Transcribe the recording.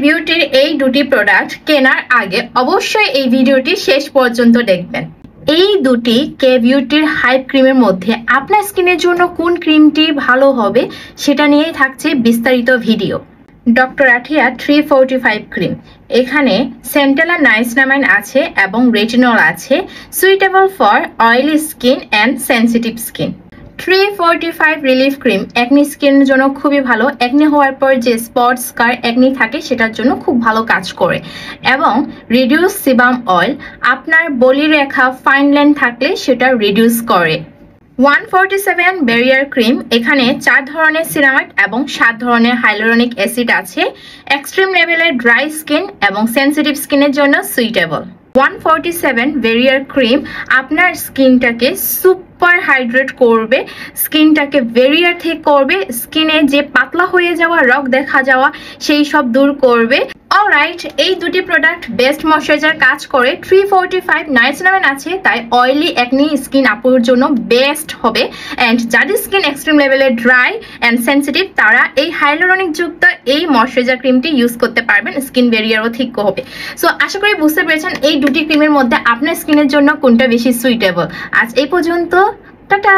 বিউটির এই দুটি প্রোডাক্ট কেনার আগে অবশ্যই এই ভিডিওটি শেষ পর্যন্ত দেখবেন। এই দুটি বিউটির হাইপ ক্রিমের মধ্যে আপনার স্কিনের জন্য কোন ক্রিমটি ভালো হবে সেটা নিয়েই থাকছে বিস্তারিত ভিডিও। ডক্টর আঠিয়া 345 ক্রিম, এখানে সেন্টেলা নাইসিনামাইড আছে এবং রেটিনল আছে, suitable for oily skin and sensitive skin. 345 relief cream acne স্কিনের জন্য খুবই ভালো। একনি হওয়ার পর যে স্পট স্কার একনি থাকে সেটার জন্য খুব ভালো কাজ করে এবং রিডিউস সিবাম অয়েল, আপনার বলি রেখা ফাইন লাইন থাকলে সেটা রিডিউস করে। 147 ব্যারিয়ার ক্রিম, এখানে 4 ধরনের সিরামাইড এবং 7 ধরনের হাইলোরনিক অ্যাসিড আছে, এক্সট্রিম লেভেলের ড্রাই স্কিন এবং সেন্সিটিভ স্কিনের জন্য সুইটেবল। 147 ব্যারিয়ার ক্রিম আপনার স্কিনটাকে সুপার হাইড্রেট করবে, স্কিনটাকে ব্যারিয়ার ঠিক করবে, স্কিনে যে পাতলা হয়ে যাওয়া, রগ দেখা যাওয়া সেই সব দূর করবে। অলরাইট, এই দুটি প্রোডাক্ট বেস্ট ময়শ্চারাইজার কাজ করে। 345 নাইসিনামাইড আছে, তাই অয়েলি একনি স্কিন আপুর জন্য বেস্ট হবে। অ্যান্ড যাদের স্কিন এক্সট্রিম লেভেলের ড্রাই অ্যান্ড সেন্সিটিভ তারা এই হাইলোরনিক যুক্ত এই ময়শ্চারাইজার ক্রিমটি ইউজ করতে পারবেন, স্কিন ব্যারিয়ারও ঠিক হবে। সো আশা করি বুঝতে পেরেছেন এই দুটি ক্রিমের মধ্যে আপনার স্কিনের জন্য কোনটা বেশি সুইটেবল। আজ এই পর্যন্ত, টাটা।